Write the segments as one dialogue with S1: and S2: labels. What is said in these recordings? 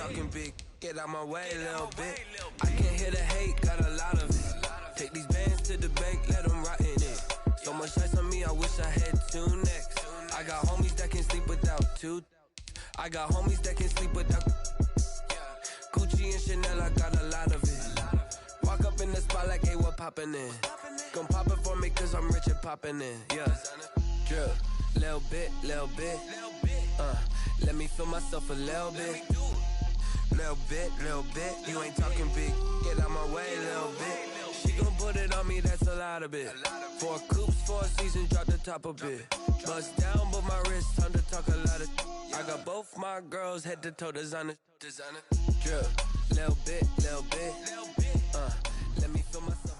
S1: talking big, get out my way a little bit. I can't hear the hate, got a lot of it. Take these bands to the bank, let them rot in it. So much ice on me, I wish I had two necks. I got homies that can sleep without two. I got homies that can sleep without Gucci and Chanel, I got a lot of it. Walk up in the spot like, hey, what poppin' in? Gon' pop it for me cause I'm rich and poppin' in, yeah. Drip, little bit, let me feel myself a little bit. Little bit, you ain't talking big, get out my way a little bit. She gon' put it on me, that's a lot of it. 4 coops, 4 seasons, drop the top a bit. Bust down, but my wrist, time to talk a lot of. I got both my girls head to toe designer. Drip, little bit, let me feel myself.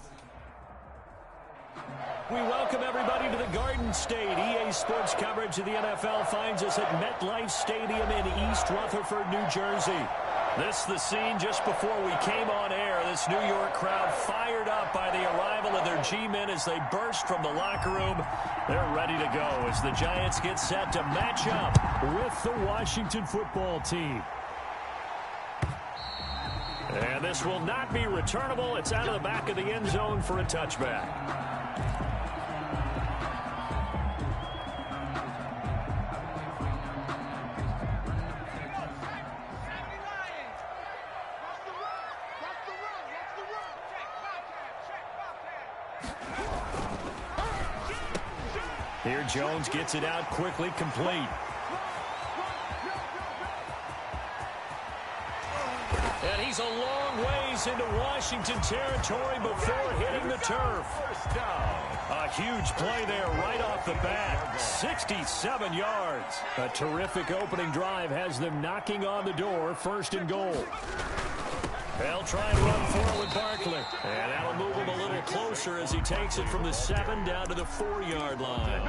S2: We welcome everybody to the Garden State. EA Sports coverage of the NFL finds us at MetLife Stadium in East Rutherford, New Jersey. This is the scene just before we came on air. This New York crowd fired up by the arrival of their G-men as they burst from the locker room. They're ready to go as the Giants get set to match up with the Washington football team. And this will not be returnable. It's out of the back of the end zone for a touchback. Here Jones gets it out quickly, complete. And he's a long ways into Washington territory before hitting the turf. A huge play there right off the bat. 67 yards. A terrific opening drive has them knocking on the door, 1st and goal. They'll try and run for it with Barkley. And that'll move him a little closer as he takes it from the 7 down to the 4-yard line.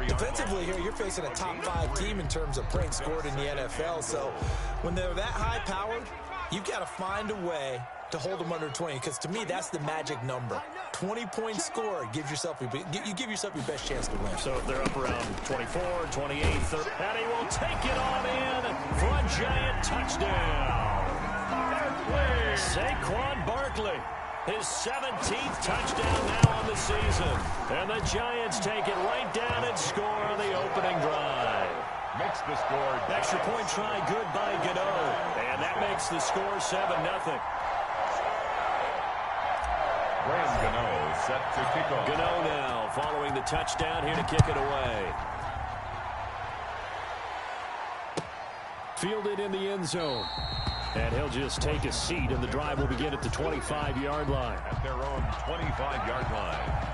S3: Defensively here, you're facing a top 5 team in terms of points scored in the NFL. So when they're that high-powered, you've got to find a way to hold them under 20. Because to me, that's the magic number. 20 points scored, you give yourself your best chance to win.
S2: So if they're up around 24, 28, 30, and he will take it on in for a Giant touchdown. Saquon Barkley, his 17th touchdown now on the season. And the Giants take it right down and score on the opening drive.
S4: Makes the score.
S2: Extra point try good by Gano. And that makes the score 7-0.
S4: Graham Gano set to kick off.
S2: Gano now following the touchdown here to kick it away. Fielded in the end zone. And he'll just take a seat, and the drive will begin at the 25-yard line.
S4: At their own 25-yard line.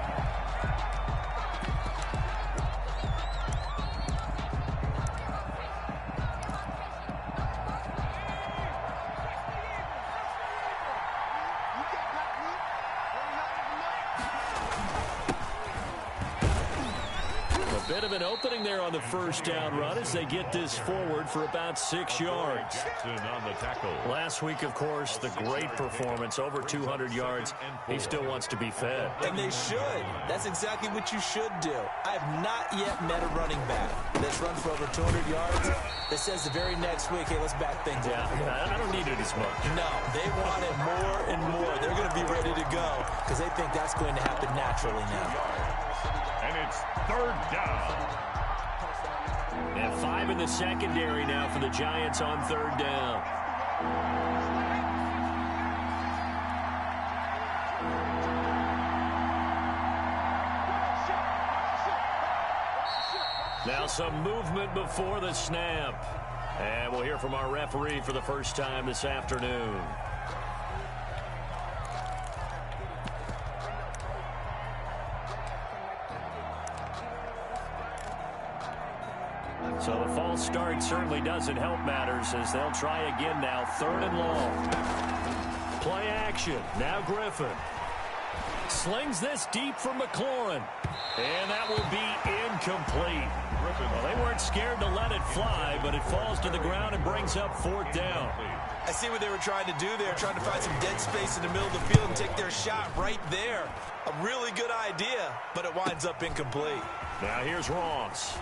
S2: Bit of an opening there on the 1st down run as they get this forward for about 6 yards.
S4: On the tackle.
S2: Last week, of course, the great performance, over 200 yards. He still wants to be fed.
S3: And they should. That's exactly what you should do. I have not yet met a running back that's run for over 200 yards that says the very next week, hey, let's back things up.
S2: Yeah, I don't need it as much.
S3: No, they want it more and more. They're going to be ready to go because they think that's going to happen naturally now.
S4: And it's 3rd down.
S2: And 5 in the secondary now for the Giants on 3rd down. Now some movement before the snap. And we'll hear from our referee for the first time this afternoon. So the false start certainly doesn't help matters as they'll try again now. 3rd and long. Play action. Now Griffin. Slings this deep for McLaurin. And that will be incomplete. Well, they weren't scared to let it fly, but it falls to the ground and brings up 4th down.
S3: I see what they were trying to do there, trying to find some dead space in the middle of the field and take their shot right there. A really good idea, but it winds up incomplete.
S2: Now here's Ross.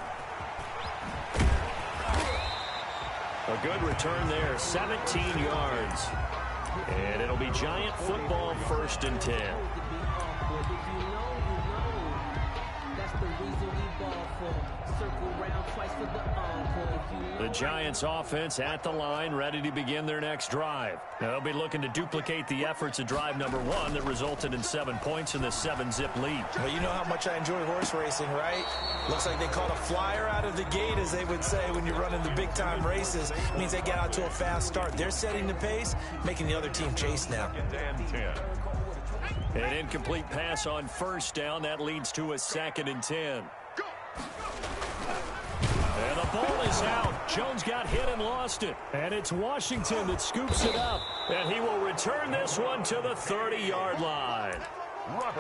S2: A good return there, 17 yards. And it'll be Giant football, 1st and 10. The Giants offense at the line, ready to begin their next drive. Now, they'll be looking to duplicate the efforts of drive number 1 that resulted in 7 points in the 7-zip lead.
S3: Well, you know how much I enjoy horse racing, right? Looks like they caught a flyer out of the gate, as they would say when you're running the big-time races. It means they get out to a fast start. They're setting the pace, making the other team chase now.
S2: An incomplete pass on 1st down. That leads to a 2nd and 10. And the ball is out. Jones got hit and lost it. And it's Washington that scoops it up. And he will return this one to the 30-yard line.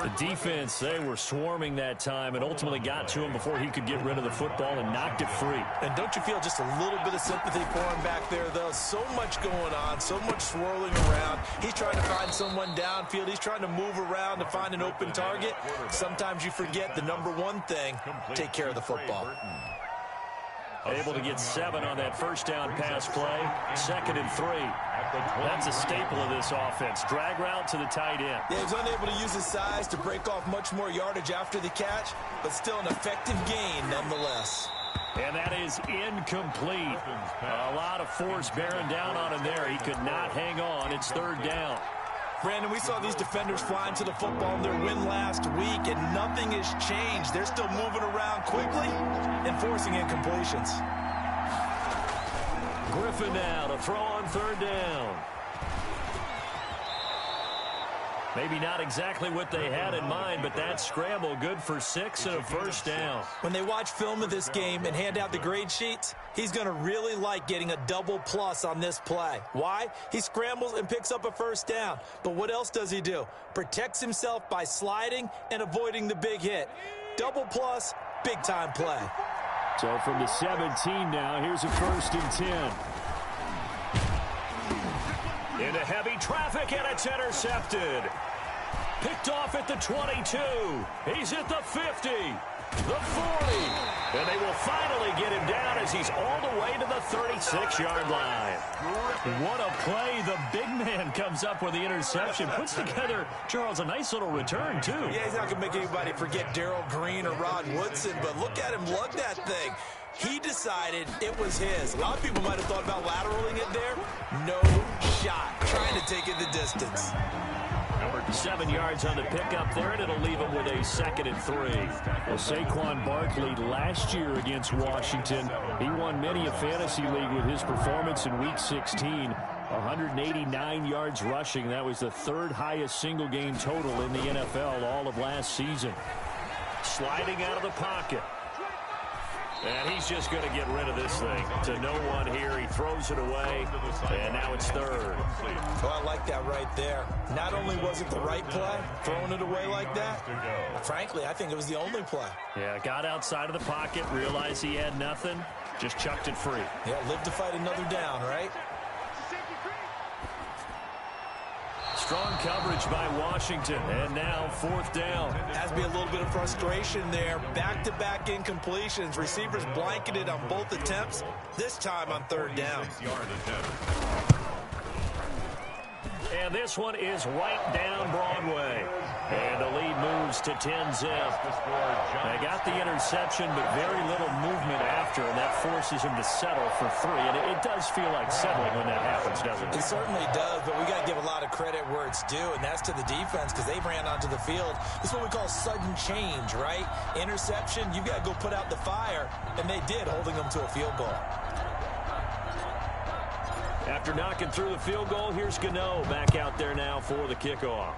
S2: The defense, they were swarming that time and ultimately got to him before he could get rid of the football and knocked it free.
S3: And don't you feel just a little bit of sympathy for him back there, though? So much going on, so much swirling around. He's trying to find someone downfield. He's trying to move around to find an open target. Sometimes you forget the number one thing, take care of the football.
S2: Able to get 7 on that 1st down pass play. 2nd and 3. That's a staple of this offense. Drag route to the tight end.
S3: Yeah, he's unable to use his size to break off much more yardage after the catch, but still an effective gain nonetheless.
S2: And that is incomplete. A lot of force bearing down on him there. He could not hang on. It's 3rd down.
S3: Brandon, we saw these defenders flying to the football in their win last week, and nothing has changed. They're still moving around quickly and forcing incompletions.
S2: Griffin now to throw on 3rd down. Maybe not exactly what they had in mind, but that scramble good for 6 and a 1st down.
S3: When they watch film of this game and hand out the grade sheets, he's going to really like getting a double plus on this play. Why? He scrambles and picks up a 1st down. But what else does he do? Protects himself by sliding and avoiding the big hit. Double plus, big time play.
S2: So from the 17 now, here's a 1st and 10. Into heavy traffic, and it's intercepted. Picked off at the 22. He's at the 50, the 40. And they will finally get him down as he's all the way to the 36-yard line. What a play. The big man comes up with the interception. Puts together, Charles, a nice little return, too.
S3: Yeah, he's not going to make anybody forget Darrell Green or Rod Woodson, but look at him lug that thing. He decided it was his. A lot of people might have thought about lateraling it there. No shot. Trying to take it the distance.
S2: 7 yards on the pickup there, and it'll leave him with a 2nd and 3. Well, Saquon Barkley last year against Washington, he won many a fantasy league with his performance in Week 16. 189 yards rushing. That was the 3rd highest single game total in the NFL all of last season. Sliding out of the pocket. And he's just going to get rid of this thing to no one here. He throws it away, and now it's 3rd.
S3: Well, I like that right there. Not only was it the right play, throwing it away like that, frankly, I think it was the only play.
S2: Yeah, got outside of the pocket, realized he had nothing, just chucked it free.
S3: Yeah, live to fight another down, right?
S2: Strong coverage by Washington, and now 4th down.
S3: Has to be a little bit of frustration there. Back-to-back incompletions. Receivers blanketed on both attempts, this time on 3rd down.
S2: And this one is right down Broadway. And the lead moves to 10-zip. They got the interception, but very little movement after, and that forces him to settle for 3. And it does feel like settling when that happens, doesn't it?
S3: It certainly does, but we got to give a lot of credit where it's due, and that's to the defense because they ran onto the field. This is what we call sudden change, right? Interception, you've got to go put out the fire, and they did, holding them to a field goal.
S2: After knocking through the field goal, here's Gano back out there now for the kickoff.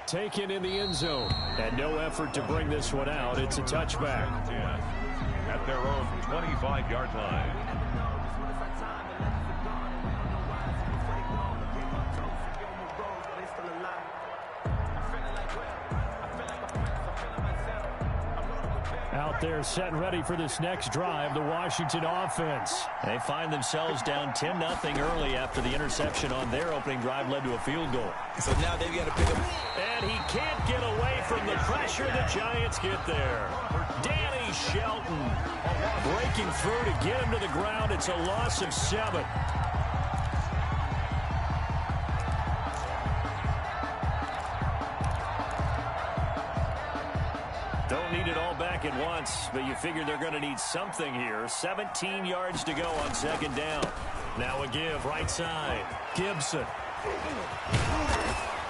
S2: Taken in the end zone, and no effort to bring this one out. It's a touchback.
S4: At their own 25-yard line.
S2: out there set and ready for this next drive, the Washington offense.
S5: They find themselves down 10-0 early after the interception on their opening drive led to a field goal.
S3: So now they've got to pick up.
S2: And he can't get away from the pressure. The Giants get there. Danny Shelton breaking through to get him to the ground. It's a loss of 7. Don't need it all back at once, but you figure they're going to need something here. 17 yards to go on second down. Now a give right side. Gibson.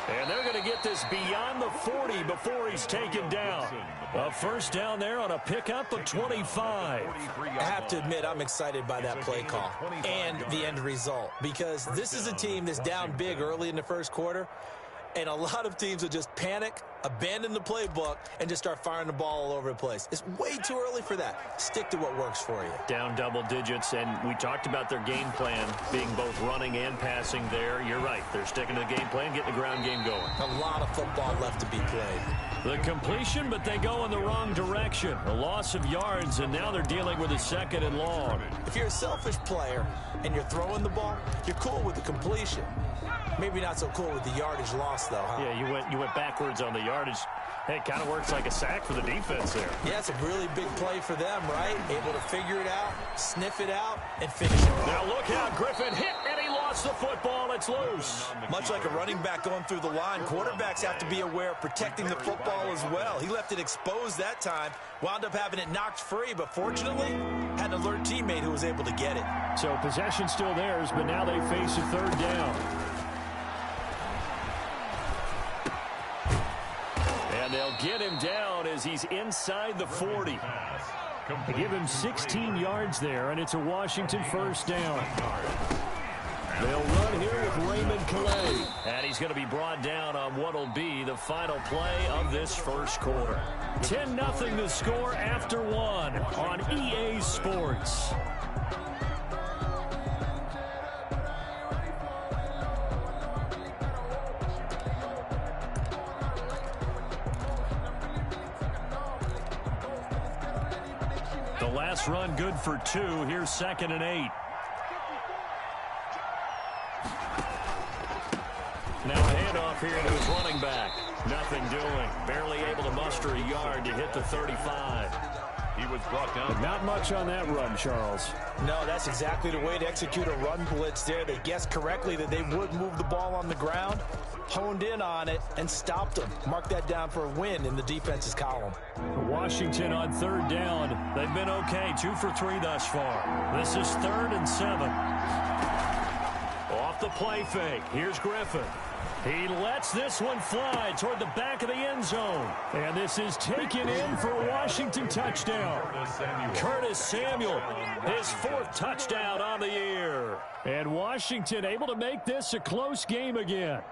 S2: And they're going to get this beyond the 40 before he's taken down. A first down there on a pickup of 25.
S3: I have to admit, I'm excited by that play call and the end result, because this is a team that's down big early in the first quarter, and a lot of teams will just panic, abandon the playbook, and just start firing the ball all over the place. It's way too early for that. Stick to what works for you.
S2: Down double digits, and we talked about their game plan being both running and passing there. You're right. They're sticking to the game plan, getting the ground game going.
S3: A lot of football left to be played.
S2: The completion, but they go in the wrong direction. A loss of yards, and now they're dealing with a second and long.
S3: If you're a selfish player and you're throwing the ball, you're cool with the completion. Maybe not so cool with the yardage loss, though, huh?
S2: Yeah, you went backwards on the yardage. Hey, it kind of works like a sack for the defense there.
S3: Yeah, it's a really big play for them, right? Able to figure it out, sniff it out, and finish it.
S2: Now look out, Griffin hit, and he lost the football. It's loose.
S3: Much like a running back going through the line, quarterbacks have to be aware of protecting the football as well. He left it exposed that time, wound up having it knocked free, but fortunately, had an alert teammate who was able to get it.
S2: So possession still theirs, but now they face a third down. And they'll get him down as he's inside the 40. They give him 16 yards there, and it's a Washington first down. They'll run here with Raymond Calais. And he's going to be brought down on what will be the final play of this first quarter. 10-0 to score after 1 on EA Sports. The last run good for 2. Here's 2nd and 8. Now a handoff here to his running back. Nothing doing. Barely able to muster a yard to hit the 35.
S4: He was brought down.
S2: But not much on that run, Charles.
S3: No, that's exactly the way to execute a run blitz there. They guessed correctly that they would move the ball on the ground, honed in on it, and stopped them. Mark that down for a win in the defense's column.
S2: Washington on third down. They've been okay, 2 for 3 thus far. This is 3rd and 7. Off the play fake. Here's Griffin. He lets this one fly toward the back of the end zone. And this is taken in for a Washington touchdown. Curtis Samuel, his 4th touchdown on the year. And Washington able to make this a close game again.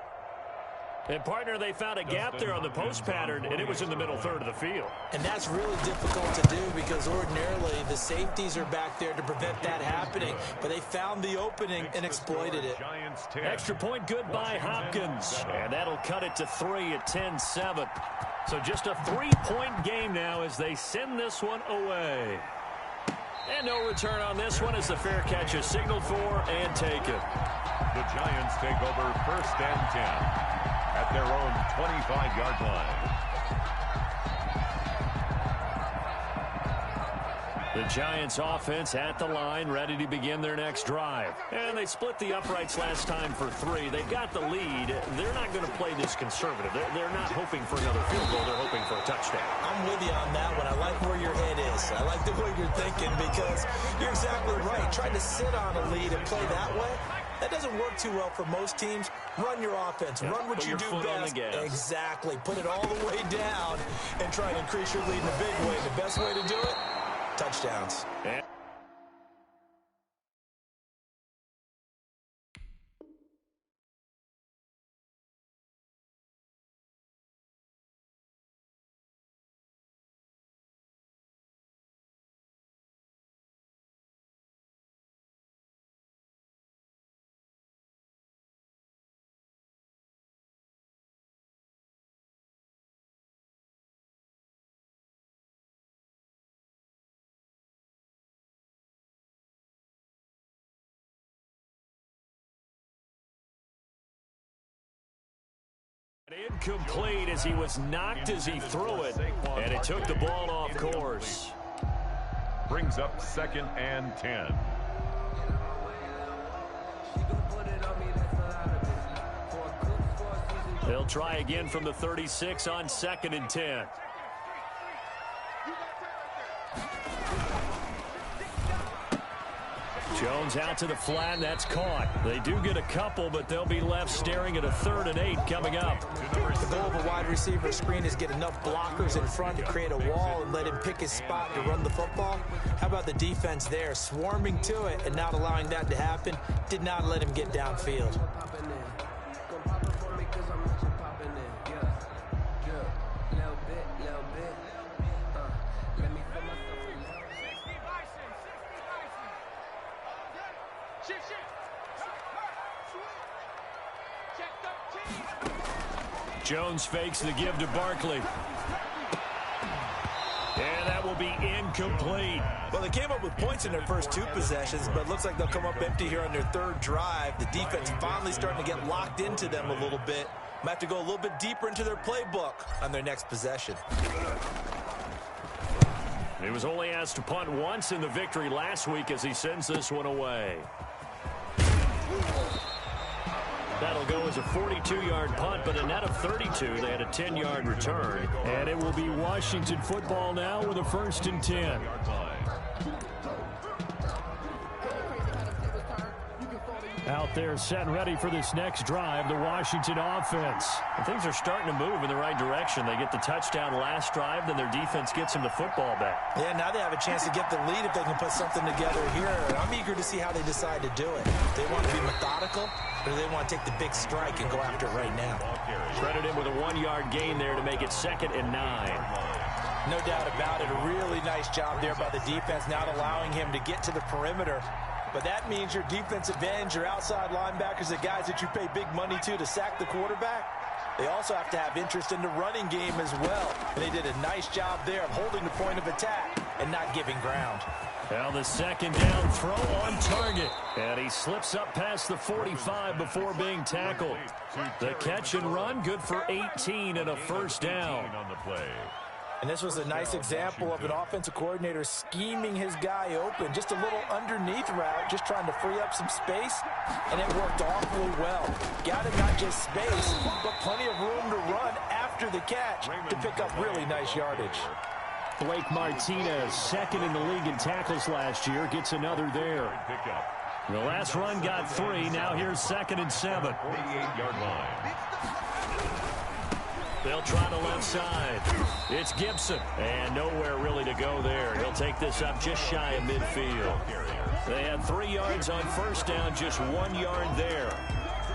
S2: And, partner, they found a gap there on the post pattern, and it was in the middle third of the field.
S3: And that's really difficult to do because ordinarily the safeties are back there to prevent that happening. But they found the opening and exploited it.
S2: Extra point good by Hopkins. And that'll cut it to 3 at 10-7. So just a 3-point game now as they send this one away. And no return on this one as the fair catch is signaled for and taken.
S4: The Giants take over 1st and 10. At their own 25-yard line.
S2: The Giants offense at the line, ready to begin their next drive. And they split the uprights last time for 3. They've got the lead. They're not going to play this conservative. They're not hoping for another field goal. They're hoping for a touchdown.
S3: I'm with you on that one. I like where your head is. I like the way you're thinking because you're exactly right. Trying to sit on a lead and play that way, that doesn't work too well for most teams. Run your offense.
S2: Yeah,
S3: run what you do best. Exactly. Put it all the way down and try to increase your lead in a big way. The best way to do it, touchdowns.
S2: Incomplete as he was knocked as he threw it, and it took the ball off course.
S4: Brings up 2nd and 10.
S2: They'll try again from the 36 on 2nd and 10. Jones out to the flat, and that's caught. They do get a couple, but they'll be left staring at a 3rd and 8 coming up.
S3: The goal of a wide receiver screen is get enough blockers in front to create a wall and let him pick his spot to run the football. How about the defense there, swarming to it and not allowing that to happen? Did not let him get downfield.
S2: Jones fakes the give to Barkley. And that will be incomplete.
S3: Well, they came up with points in their first 2 possessions, but it looks like they'll come up empty here on their 3rd drive. The defense finally starting to get locked into them a little bit. Might have to go a little bit deeper into their playbook on their next possession.
S2: He was only asked to punt once in the victory last week as he sends this one away. That'll go as a 42-yard punt, but a net of 32. They had a 10-yard return. And it will be Washington football now with a 1st and 10. Out there set and ready for this next drive, the Washington offense. And things are starting to move in the right direction. They get the touchdown last drive, then their defense gets them the football back.
S3: Yeah, now they have a chance to get the lead if they can put something together here. I'm eager to see how they decide to do it. They want to be methodical, or do they want to take the big strike and go after it right now?
S2: Credit him with a 1-yard gain there to make it 2nd and 9.
S3: No doubt about it. A really nice job there by the defense, not allowing him to get to the perimeter. But that means your defensive ends, your outside linebackers, the guys that you pay big money to sack the quarterback, they also have to have interest in the running game as well. And they did a nice job there of holding the point of attack and not giving ground.
S2: Now the 2nd down throw on target. And he slips up past the 45 before being tackled. The catch and run, good for 18 and a 1st down.
S4: On the play.
S3: And this was a nice example of an offensive coordinator scheming his guy open. Just a little underneath route, just trying to free up some space, and it worked awfully well. Got him not just space, but plenty of room to run after the catch to pick up really nice yardage.
S2: Blake Martinez, 2nd in the league in tackles last year, gets another there. The last run got 3. Now here's 2nd and 7.
S4: 48-yard line.
S2: They'll try the left side. It's Gibson. And nowhere really to go there. He'll take this up just shy of midfield. They had 3 yards on 1st down, just 1 yard there.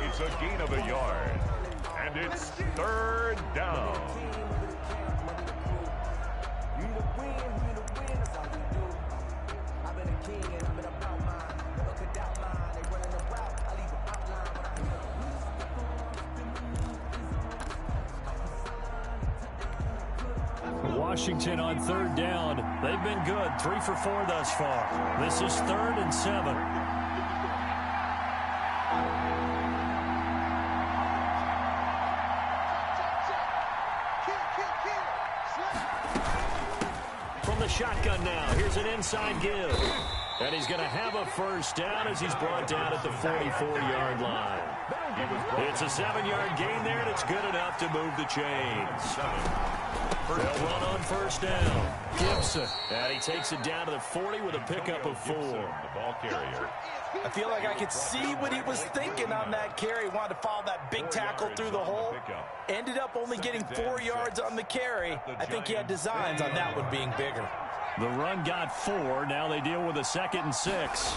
S4: It's a gain of a yard. And it's 3rd down.
S2: Washington on 3rd down. They've been good. 3 for 4 thus far. This is 3rd and 7. From the shotgun now. Here's an inside give. And he's going to have a 1st down as he's brought down at the 44-yard line. It's a 7-yard gain there, and it's good enough to move the chains. They'll run on 1st down. Gibson. And he takes it down to the 40 with a pickup of 4.
S4: The ball carrier.
S3: I feel like I could see what he was thinking on that carry. Wanted to follow that big tackle through the hole. Ended up only getting 4 yards on the carry. I think he had designs on that one being bigger.
S2: The run got 4. Now they deal with a 2nd and 6.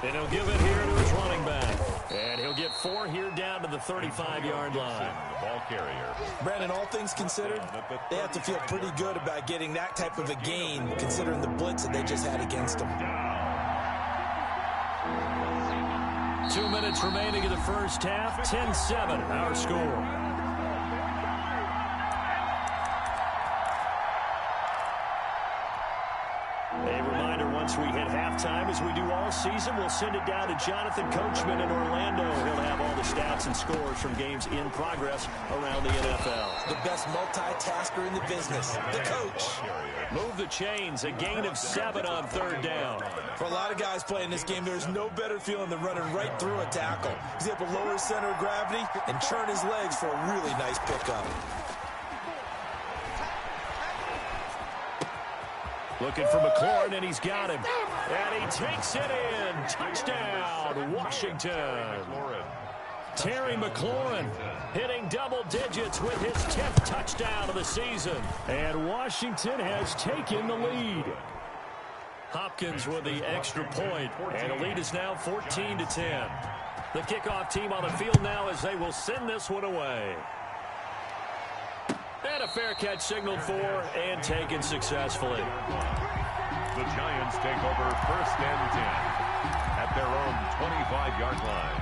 S2: And he'll give it here to his running back. And he'll get 4 here down to the 35-yard line.
S4: The ball carrier.
S3: Brandon, all things considered, they have to feel pretty good about getting that type of a gain, considering the blitz that they just had against them.
S2: 2 minutes remaining in the first half. 10-7, our score. A reminder, once we hit halftime, as we do all
S5: season, we'll send it down to Jonathan Coachman in Orlando. He'll have all the stats and scores from games in progress around the NFL.
S3: The best multitasker in the business, the coach.
S5: Move the chains, a gain of 7 on 3rd down.
S3: For a lot of guys playing this game, there's no better feeling than running right through a tackle. He's able to lower his center of gravity and churn his legs for a really nice pickup.
S5: Looking for McLaurin, and he's got him. And he takes it in. Touchdown, Washington. Terry McLaurin hitting double digits with his 10th touchdown of the season. And Washington has taken the lead. Hopkins with the extra point, and the lead is now 14-10. The kickoff team on the field now as they will send this one away. And a fair catch signaled for and taken successfully.
S4: The Giants take over 1st and 10 at their own 25-yard line.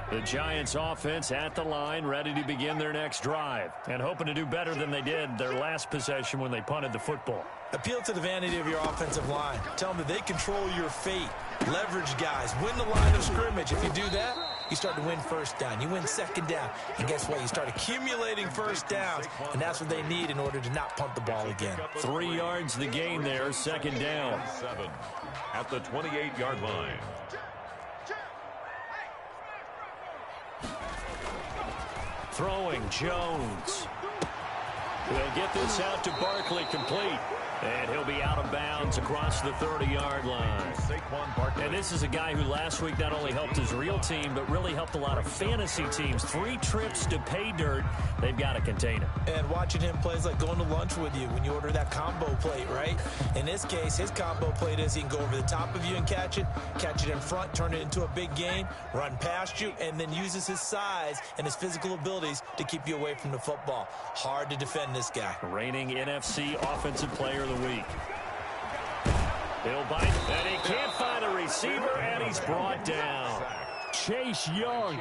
S5: The Giants offense at the line, ready to begin their next drive, and hoping to do better than they did their last possession when they punted the football.
S3: Appeal to the vanity of your offensive line. Tell them that they control your fate. Leverage guys. Win the line of scrimmage. If you do that, you start to win 1st down. You win 2nd down. And guess what? You start accumulating 1st downs, and that's what they need in order to not punt the ball again.
S5: 3 yards the gain there, 2nd down.
S4: 7 at the 28-yard line.
S5: Throwing Jones. They'll get this out to Barkley, complete. And he'll be out of bounds across the 30-yard line. And this is a guy who last week not only helped his real team, but really helped a lot of fantasy teams. 3 trips to pay dirt. They've got to contain him.
S3: And watching him play is like going to lunch with you when you order that combo plate, right? In this case, his combo plate is he can go over the top of you and catch it in front, turn it into a big gain, run past you, and then uses his size and his physical abilities to keep you away from the football. Hard to defend this guy.
S5: Reigning NFC Offensive Player of the Week. He'll bite, and he can't find a receiver, and he's brought down. Chase Young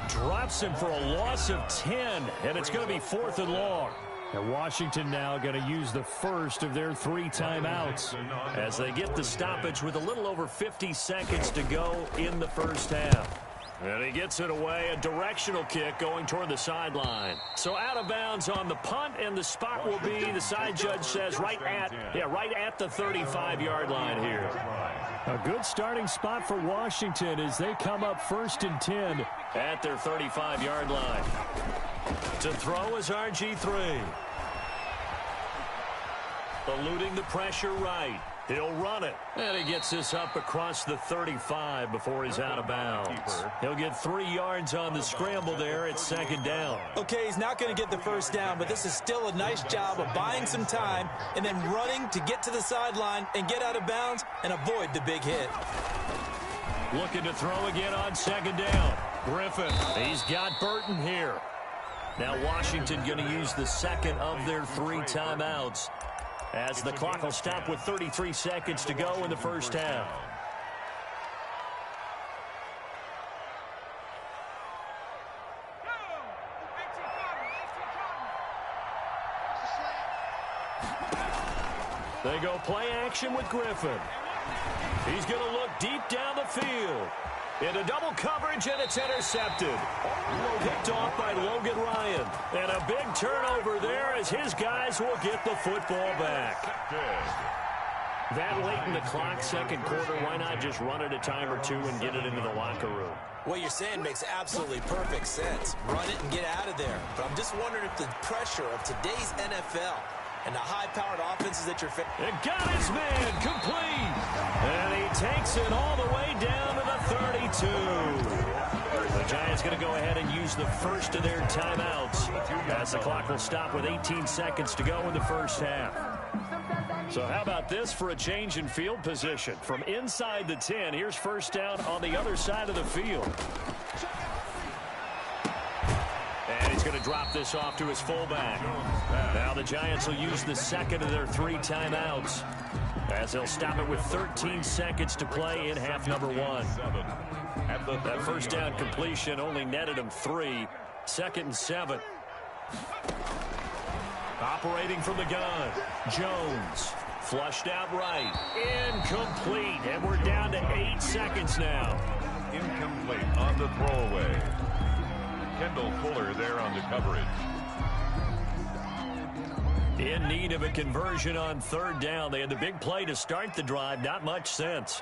S5: drops him for a loss of 10, and it's going to be 4th and long. And Washington now going to use the first of their 3 timeouts as they get the stoppage with a little over 50 seconds to go in the first half. And he gets it away, a directional kick going toward the sideline. So out of bounds on the punt, and the spot will be, the side judge says, right at the 35-yard line here. A good starting spot for Washington as they come up 1st and 10 at their 35-yard line. To throw is RG3. Eluding the pressure right. He'll run it. And he gets this up across the 35 before he's out of bounds. He'll get 3 yards on the scramble there at 2nd down.
S3: Okay, he's not going to get the 1st down, but this is still a nice job of buying some time and then running to get to the sideline and get out of bounds and avoid the big hit.
S5: Looking to throw again on 2nd down. Griffin, he's got Burton here. Now Washington going to use the 2nd of their 3 timeouts, as the clock will stop with 33 seconds to go in the first half. They go play action with Griffin. He's going to look deep down the field. Into double coverage, and it's intercepted. Picked off by Logan Ryan. And a big turnover there as his guys will get the football back. That late in the clock, 2nd quarter, why not just run it a time or 2 and get it into the locker room?
S3: What you're saying makes absolutely perfect sense. Run it and get out of there. But I'm just wondering if the pressure of today's NFL and the high-powered offenses that you're facing.
S5: It got his man complete. And he takes it all the way down to the 32. The Giants going to go ahead and use the first of their timeouts as the clock will stop with 18 seconds to go in the first half. So how about this for a change in field position? From inside the 10, here's 1st down on the other side of the field. And he's going to drop this off to his fullback. Now the Giants will use the 2nd of their 3 timeouts, as they'll stop it with 13 seconds to play in half number 1. That 1st down completion only netted him 3.
S2: 2nd and 7. Operating from the gun. Jones. Flushed out right. Incomplete. And we're down to 8 seconds now.
S4: Incomplete on the throwaway. Kendall Fuller there on the coverage.
S2: In need of a conversion on 3rd down. They had the big play to start the drive. Not much sense.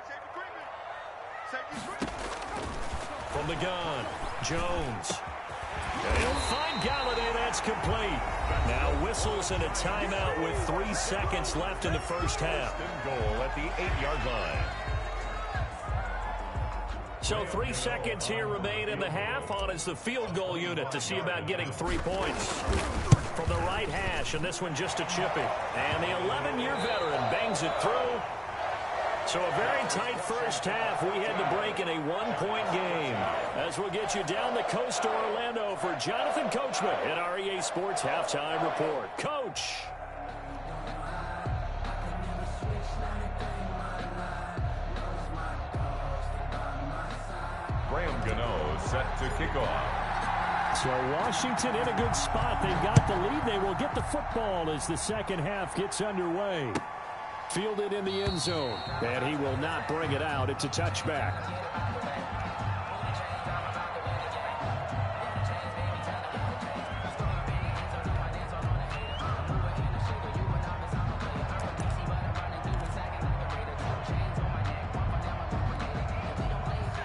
S2: From the gun, Jones. He'll find Galladay. That's complete. Now whistles and a timeout with 3 seconds left in the first half.
S4: Goal at the 8-yard line.
S2: So 3 seconds here remain in the half. On is the field goal unit to see about getting 3 points. From the right hash, and this one just a chippy. And the 11-year veteran bangs it through. So a very tight first half. We had to break in a 1-point game. As we'll get you down the coast to Orlando for Jonathan Coachman at our EA Sports Halftime Report. Coach.
S4: Graham Gano set to kick off.
S2: So Washington in a good spot. They've got the lead. They will get the football as the second half gets underway. Fielded in the end zone. And he will not bring it out. It's a touchback.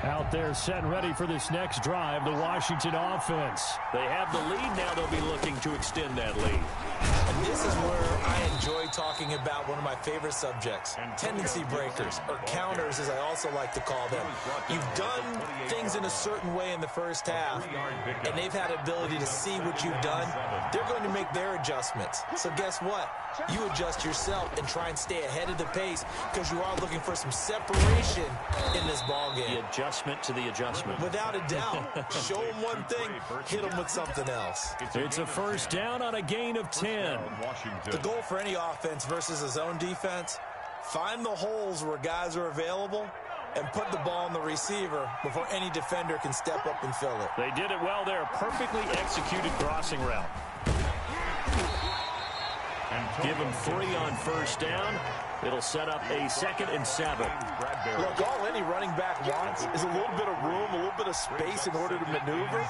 S2: Out there set and ready for this next drive, the Washington offense. They have the lead now. They'll be looking to extend that lead.
S3: And this is where I enjoy talking about one of my favorite subjects, tendency breakers, or counters as I also like to call them. You've done things in a certain way in the first half, and they've had the ability to see what you've done. They're going to make their adjustments. So guess what? You adjust yourself and try and stay ahead of the pace because you are looking for some separation in this ball game.
S2: The adjustment to the adjustment.
S3: Without a doubt. Show them one thing, hit them with something else.
S2: It's a first down on a gain of 10.
S3: The goal for any offense versus a zone defense, find the holes where guys are available and put the ball on the receiver before any defender can step up and fill it.
S2: They did it well there. Perfectly executed crossing route. Give him 3 on first down. It'll set up a 2nd and 7.
S3: Look, all any running back wants is a little bit of room, a little bit of space in order to maneuver.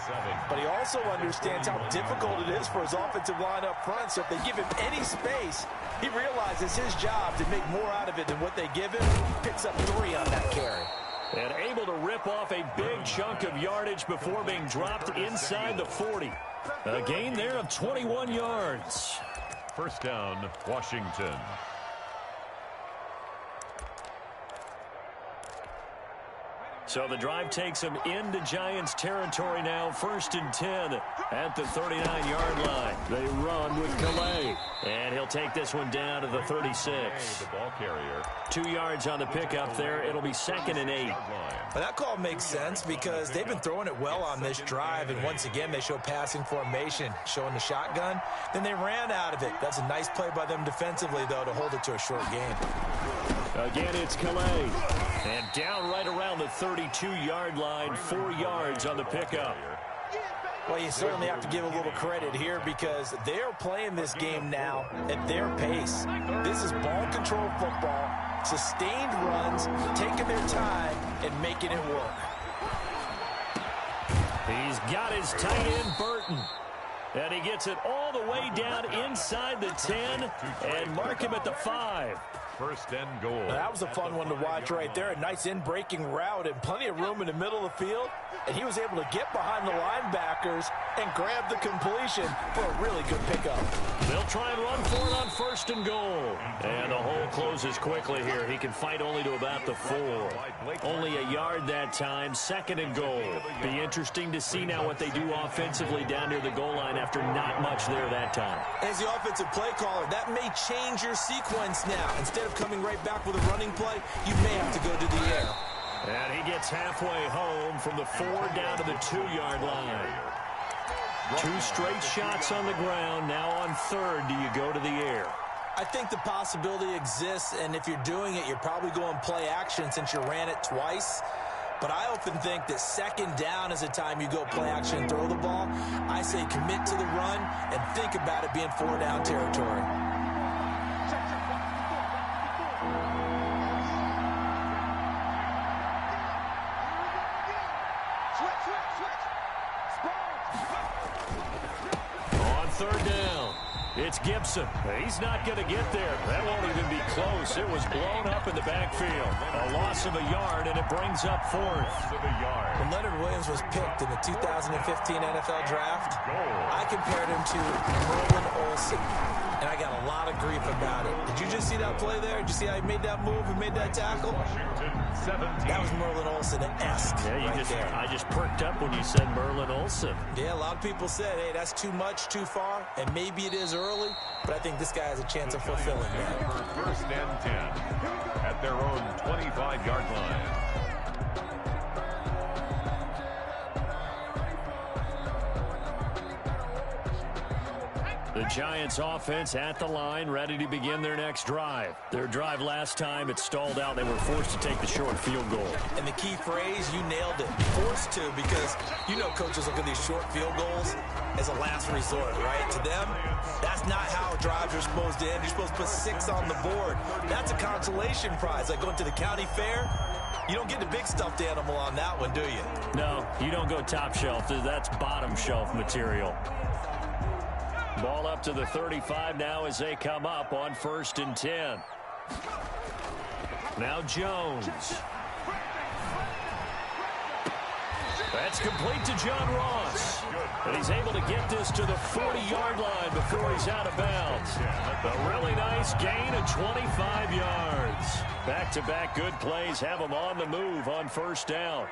S3: But he also understands how difficult it is for his offensive line up front. So if they give him any space, he realizes his job to make more out of it than what they give him. Picks up 3 on that carry.
S2: And able to rip off a big chunk of yardage before being dropped inside the 40. A gain there of 21 yards.
S4: First down, Washington.
S2: So the drive takes him into Giants territory now. 1st and 10 at the 39-yard line. They run with Calais. And he'll take this one down to the 36.
S4: The ball carrier.
S2: 2 yards on the pickup there. It'll be 2nd and 8.
S3: Well, that call makes sense because they've been throwing it well on this drive. And once again, they show passing formation, showing the shotgun. Then they ran out of it. That's a nice play by them defensively, though, to hold it to a short gain.
S2: Again, it's Calais. And down right around the 32-yard line, 4 yards on the pickup.
S3: Well, you certainly have to give a little credit here because they're playing this game now at their pace. This is ball control football, sustained runs, taking their time and making it work.
S2: He's got his tight end, Burton. And he gets it all the way down inside the 10 and mark him at the 5.
S4: First and goal.
S3: Now, that was a fun one to watch right there. A nice in-breaking route and plenty of room in the middle of the field. And he was able to get behind the linebackers and grab the completion for a really good pickup.
S2: They'll try and run for it on 1st and goal. And the hole closes quickly here. He can fight only to about the 4. Only a yard that time. 2nd and goal. Be interesting to see now what they do offensively down near the goal line after not much there that time.
S3: As the offensive play caller, that may change your sequence now. Instead of coming right back with a running play, you may have to go to the air.
S2: And he gets halfway home from the 4 down to the 2-yard line. 2 straight shots on the ground. Now on 3rd, do you go to the air?
S3: I think the possibility exists, and if you're doing it, you're probably going play action since you ran it twice. but I often think that second down is a time you go play action and throw the ball. I say commit to the run and think about it being 4-down territory.
S2: On third down, it's Gibson. He's not going to get there. That won't even be close. It was blown up in the backfield. A loss of a yard, and it brings up fourth.
S3: When Leonard Williams was picked in the 2015 NFL Draft, I compared him to Merlin Olsen, and I got a lot of grief about it. Did you just see that play there? Did you see how he made that move and made that tackle? That was Merlin Olsen-esque.
S2: Yeah, I just perked up when you said Merlin Olsen.
S3: Yeah, a lot of people said, hey, that's too much, too far, and maybe it is early, but I think this guy has a chance of fulfilling that.
S4: First and 10 at their own 25-yard line.
S2: The Giants offense at the line, ready to begin their next drive. Their drive last time, it stalled out. They were forced to take the short field goal.
S3: And the key phrase, you nailed it. Forced to, because you know coaches look at these short field goals as a last resort, right? To them, that's not how drives are supposed to end. You're supposed to put 6 on the board. That's a consolation prize. Like going to the county fair, you don't get the big stuffed animal on that one, do you?
S2: No, you don't go top shelf. That's bottom shelf material. Ball up to the 35 now as they come up on 1st and 10. Now Jones. That's complete to John Ross. And he's able to get this to the 40-yard line before he's out of bounds. A really nice gain of 25 yards. Back-to-back good plays have him on the move on 1st down.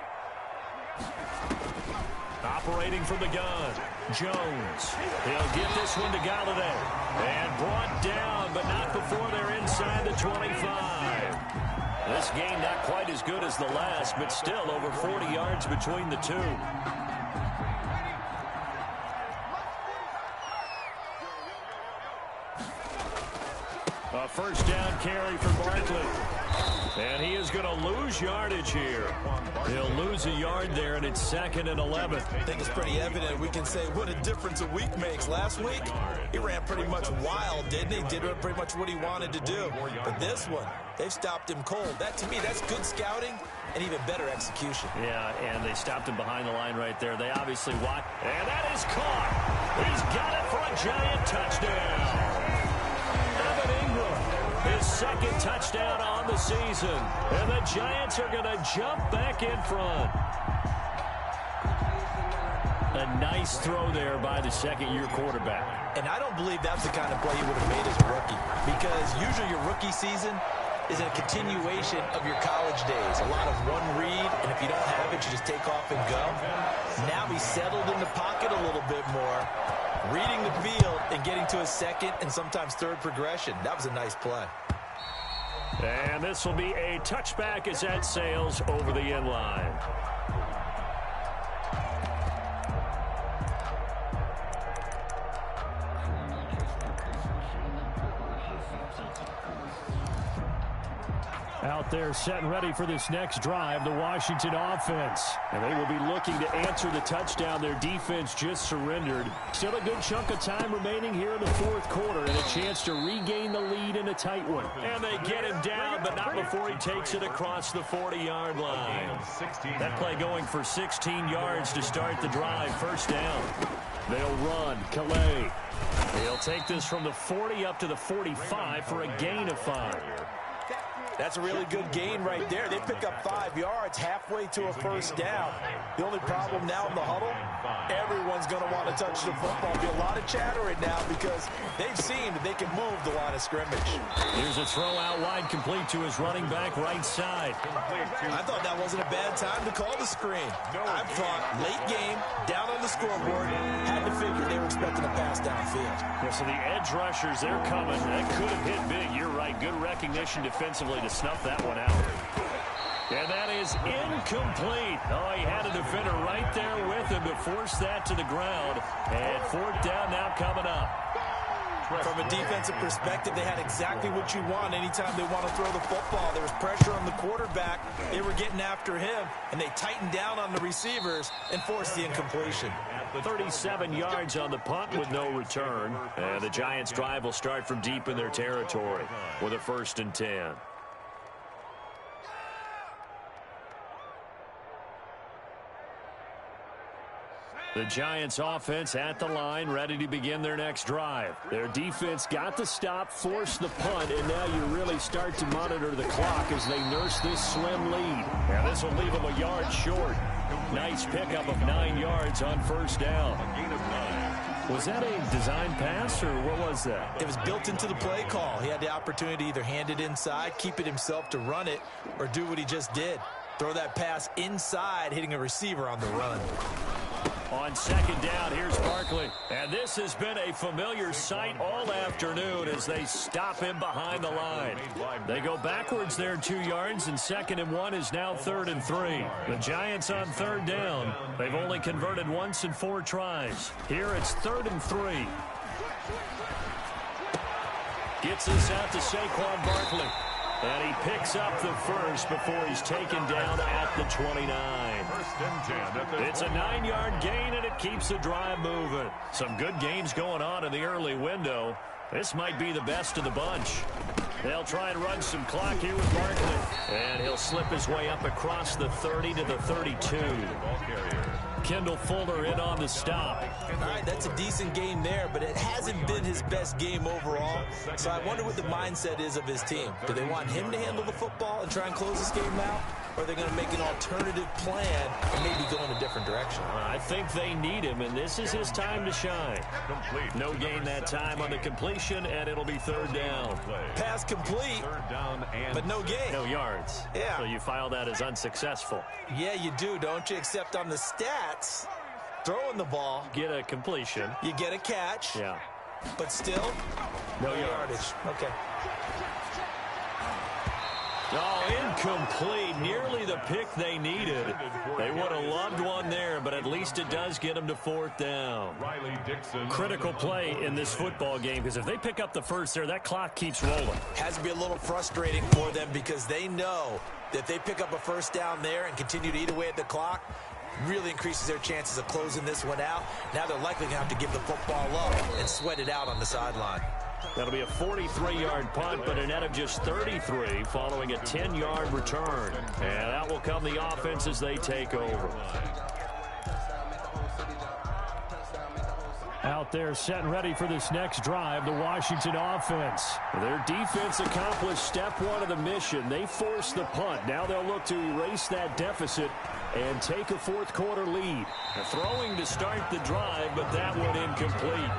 S2: Operating from the gun, Jones. He'll get this one to Galladay. And brought down, but not before they're inside the 25. This game not quite as good as the last, but still over 40 yards between the two. A 1st down carry for Barkley. And he is going to lose yardage here. He'll lose a yard there, and it's 2nd and 11.
S3: I think it's pretty evident. We can say what a difference a week makes. Last week, he ran pretty much wild, didn't he? Did pretty much what he wanted to do. But this one, they've stopped him cold. That, to me, that's good scouting and even better execution.
S2: Yeah, and they stopped him behind the line right there. They obviously watched. And that is caught. He's got it for a Giant touchdown. Evan Ingram. His 2nd touchdown on the season. And the Giants are going to jump back in front. A nice throw there by the 2nd-year quarterback.
S3: And I don't believe that's the kind of play you would have made as a rookie. Because usually your rookie season is a continuation of your college days. A lot of one read, and if you don't have it, you just take off and go. Now he's settled in the pocket a little bit more, reading the field and getting to his 2nd and sometimes 3rd progression. That was a nice play.
S2: And this will be a touchback as that sails over the end line. Out there set and ready for this next drive, the Washington offense. And they will be looking to answer the touchdown their defense just surrendered. Still a good chunk of time remaining here in the 4th quarter and a chance to regain the lead in a tight one. And they get him down, but not before he takes it across the 40-yard line. That play going for 16 yards to start the drive. 1st down. They'll run. Calais. He'll take this from the 40 up to the 45 for a gain of 5.
S3: That's a really good gain right there. They pick up 5 yards halfway to a 1st down. The only problem now in the huddle, everyone's going to want to touch the football. There'll be a lot of chatter right now because they've seen that they can move the line of scrimmage.
S2: Here's a throw out wide, complete to his running back right side.
S3: I thought that wasn't a bad time to call the screen. I thought late game, down on the scoreboard, had to figure they were expecting a pass downfield.
S2: Yeah, so the edge rushers, they're coming. That could have hit big. You're right. Good recognition defensively to snuff that one out. And that is incomplete. Oh, he had a defender right there with him to force that to the ground. And 4th down now coming up.
S3: From a defensive perspective, they had exactly what you want anytime they want to throw the football. There was pressure on the quarterback. They were getting after him, and they tightened down on the receivers and forced the incompletion.
S5: 37 yards on the punt with no return. And the Giants' drive will start from deep in their territory with a 1st and 10. The Giants offense at the line, ready to begin their next drive. Their defense got the stop, forced the punt, and now you really start to monitor the clock as they nurse this slim lead. And this will leave them a yard short. Nice pickup of 9 yards on 1st down. Was that a design pass, or what was that?
S3: It was built into the play call. He had the opportunity to either hand it inside, keep it himself to run it, or do what he just did. Throw that pass inside, hitting a receiver on the run.
S5: On 2nd down, here's Barkley. And this has been a familiar sight all afternoon as they stop him behind the line. They go backwards there 2 yards, and 2nd and 1 is now 3rd and 3. The Giants on 3rd down. They've only converted once in 4 tries. Here it's 3rd and 3. Gets this out to Saquon Barkley. And he picks up the first before he's taken down at the 29. It's a 9-yard gain, and it keeps the drive moving. Some good games going on in the early window. This might be the best of the bunch. They'll try and run some clock here with Barkley. And he'll slip his way up across the 30 to the 32. Kendall Fuller in on the stop.
S3: All right, that's a decent game there, but it hasn't been his best game overall. So I wonder what the mindset is of his team. Do they want him to handle the football and try and close this game out? Or are they going to make an alternative plan and maybe go in a different direction?
S5: I think they need him, and this is his time to shine. No gain that time on the completion, and it'll be 3rd down.
S3: Pass complete, but no gain.
S5: No yards.
S3: Yeah.
S5: So you file that as unsuccessful.
S3: Yeah, you do, don't you? Except on the stats, throwing the ball.
S5: Get a completion.
S3: You get a catch.
S5: Yeah.
S3: But still,
S5: no
S3: yardage. Okay.
S5: Oh, incomplete. Nearly the pick they needed. They would have loved one there, but at least it does get them to 4th down. Critical play in this football game, because if they pick up the first there, that clock keeps rolling.
S3: Has to be a little frustrating for them because they know that if they pick up a 1st down there and continue to eat away at the clock, really increases their chances of closing this one out. Now they're likely going to have to give the football up and sweat it out on the sideline.
S5: That'll be a 43-yard punt, but a net of just 33 following a 10-yard return. And that will come the offense as they take over. Out there set and ready for this next drive, the Washington offense. Their defense accomplished step 1 of the mission. They forced the punt. Now they'll look to erase that deficit and take a 4th quarter lead. Throwing to start the drive, but that one incomplete.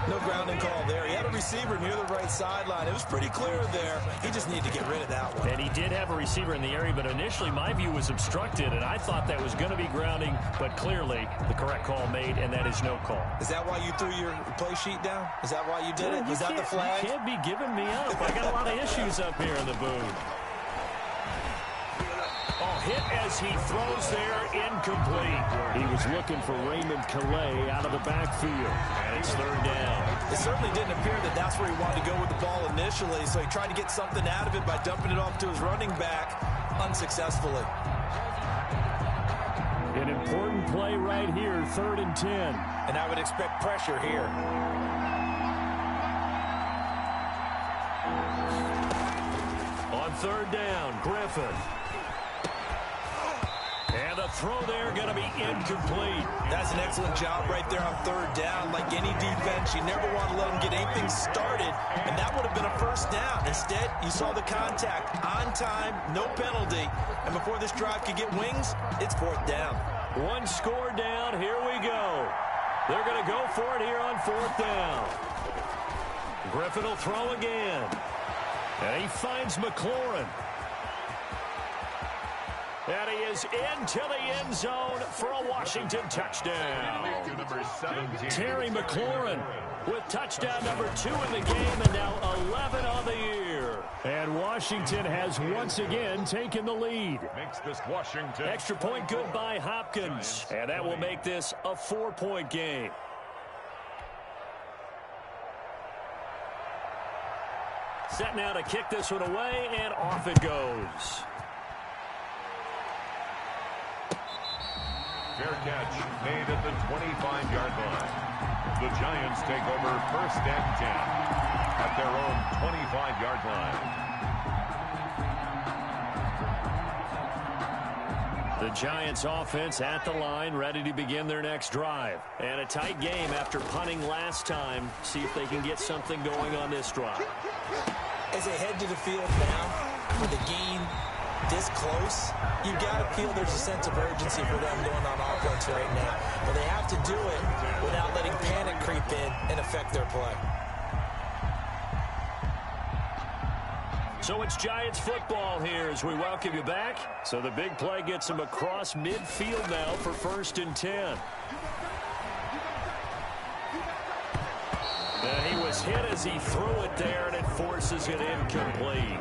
S3: No grounding call there. He had a receiver near the right sideline. It was pretty clear there. He just needed to get rid of that one.
S5: And he did have a receiver in the area, but initially my view was obstructed, and I thought that was going to be grounding, but clearly the correct call made, and that is no call.
S3: Is that why you threw your play sheet down? Is that why you did it? Was that the flag?
S5: You can't be giving me up. I got a lot of issues up here in the booth. Oh, hit as he throws there, incomplete. He was looking for Raymond Calais out of the backfield, and it's 3rd down.
S3: It certainly didn't appear that that's where he wanted to go with the ball initially, so he tried to get something out of it by dumping it off to his running back unsuccessfully.
S5: An important play right here, 3rd and 10.
S3: And I would expect pressure here.
S5: On 3rd down, Griffin. And the throw there going to be incomplete.
S3: That's an excellent job right there on 3rd down. Like any defense, you never want to let them get anything started, and that would have been a 1st down. Instead, you saw the contact on time, no penalty, and before this drive could get wings, it's 4th down.
S5: 1 score down. Here we go. They're going to go for it here on 4th down. Griffin will throw again. And he finds McLaurin. And he is into the end zone for a Washington touchdown. Terry McLaurin with touchdown number 2 in the game, and now 11 on the year. And Washington has once again taken the lead.
S4: Makes this Washington.
S5: Extra point good by Hopkins. And that will make this a 4-point game.
S2: Set now to kick this one away, and off it goes.
S4: Fair catch made at the 25-yard line. The Giants take over 1st and 10 at their own 25-yard line.
S2: The Giants offense at the line, ready to begin their next drive. And a tight game after punting last time. See if they can get something going on this drive.
S3: As they head to the field now, with the game this close, you've got to feel there's a sense of urgency for them going on offense right now. But they have to do it without letting panic creep in and affect their play.
S2: So it's Giants football here as we welcome you back. So the big play gets them across midfield now for 1st and 10. And he was hit as he threw it there, and it forces it incomplete.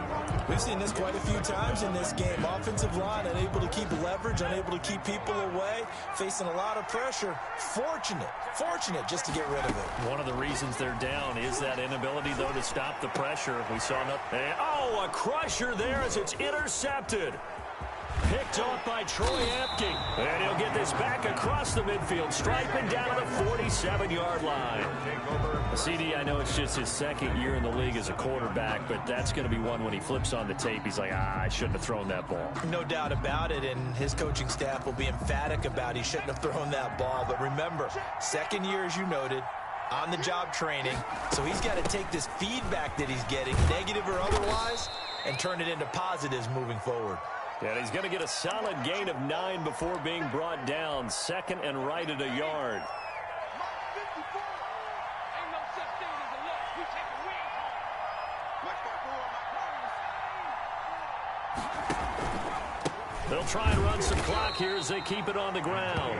S3: We've seen this quite a few times in this game. Offensive line unable to keep leverage, unable to keep people away, facing a lot of pressure. Fortunate just to get rid of it.
S2: One of the reasons they're down is that inability, though, to stop the pressure. We saw nothing. Oh, a crusher there as it's intercepted. Picked off by Troy Apke. And he'll get this back across the midfield, striping down the 47-yard line. CD, I know it's just his 2nd year in the league as a quarterback, but that's going to be one when he flips on the tape. He's like, I shouldn't have thrown that ball.
S3: No doubt about it, and his coaching staff will be emphatic about he shouldn't have thrown that ball. But remember, 2nd year, as you noted, on-the-job training. So he's got to take this feedback that he's getting, negative or otherwise, and turn it into positives moving forward.
S2: And he's going to get a solid gain of 9 before being brought down. 2nd and right at a yard. They'll try and run some clock here as they keep it on the ground.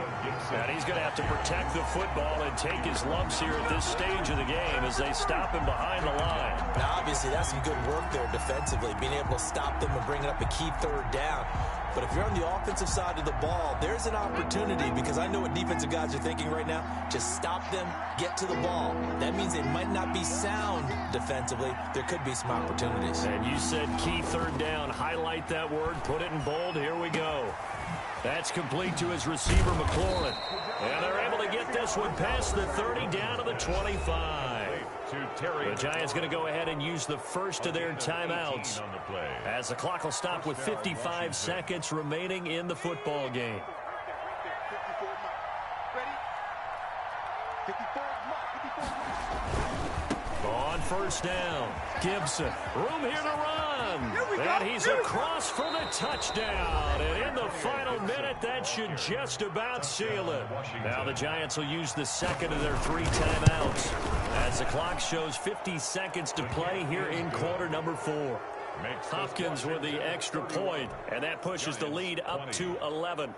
S2: And he's going to have to protect the football and take his lumps here at this stage of the game as they stop him behind the line.
S3: Now, obviously, that's some good work there defensively, being able to stop them and bring up a key 3rd down. But if you're on the offensive side of the ball, there's an opportunity, because I know what defensive guys are thinking right now. Just stop them, get to the ball. That means they might not be sound defensively. There could be some opportunities.
S2: And you said key 3rd down. Highlight that word, put it in bold. Here we go. That's complete to his receiver, McLaurin. And they're able to get this one past the 30 down to the 25. The Giants going to go ahead and use the first of their timeouts as the clock will stop with 55 seconds remaining in the football game. On 1st down, Gibson, room here to run, and he's across for the touchdown, and in the final minute, that should just about seal it. Now the Giants will use the 2nd of their 3 timeouts as the clock shows 50 seconds to play here in quarter number 4. Hopkins with the extra point, and that pushes the lead up to 11.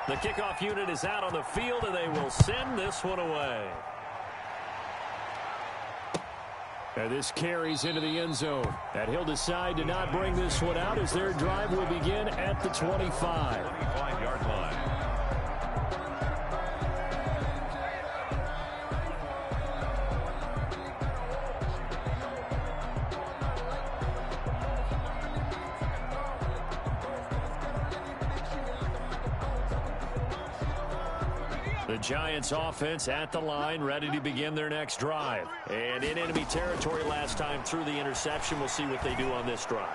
S2: The kickoff unit is out on the field, and they will send this one away. And this carries into the end zone. And he'll decide to not bring this one out as their drive will begin at the 25.
S4: 25-yard line.
S2: The Giants offense at the line, ready to begin their next drive. And in enemy territory last time through the interception. We'll see what they do on this drive.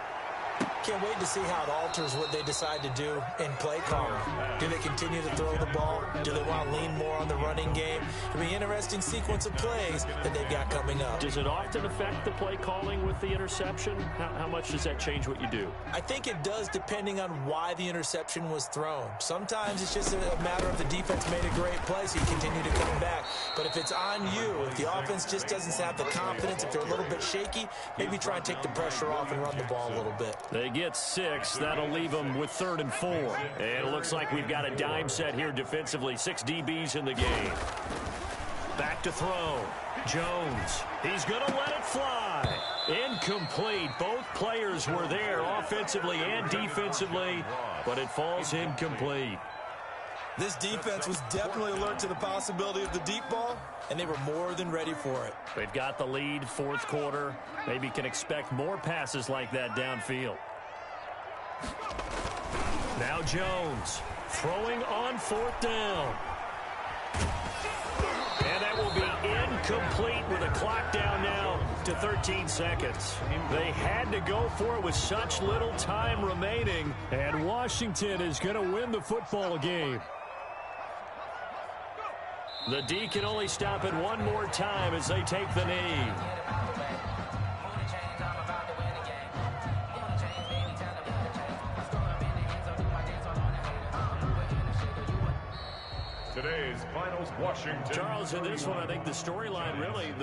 S3: Can't wait to see how it alters what they decide to do in play calling. Do they continue to throw the ball? Do they want to lean more on the running game? It'll be an interesting sequence of plays that they've got coming up.
S2: Does it often affect the play calling with the interception? How much does that change what you do?
S3: I think it does, depending on why the interception was thrown. Sometimes it's just a matter of the defense made a great play, so you continue to come back. But if it's on you, if the offense just doesn't have the confidence, if they're a little bit shaky, maybe try and take the pressure off and run the ball a little bit.
S2: They get 6. That'll leave them with 3rd and 4. And it looks like we've got a dime set here defensively. 6 DBs in the game. Back to throw. Jones, he's going to let it fly. Incomplete. Both players were there offensively and defensively, but it falls incomplete.
S3: This defense was definitely alert to the possibility of the deep ball, and they were more than ready for it.
S2: They've got the lead, fourth quarter. Maybe can expect more passes like that downfield. Now Jones throwing on fourth down. And that will be incomplete with a clock down now to 13 seconds. They had to go for it with such little time remaining. And Washington is going to win the football game. The D can only stop it one more time as they take the knee.
S4: Today's finals, Washington.
S2: Charles, in this one, I think the storyline really,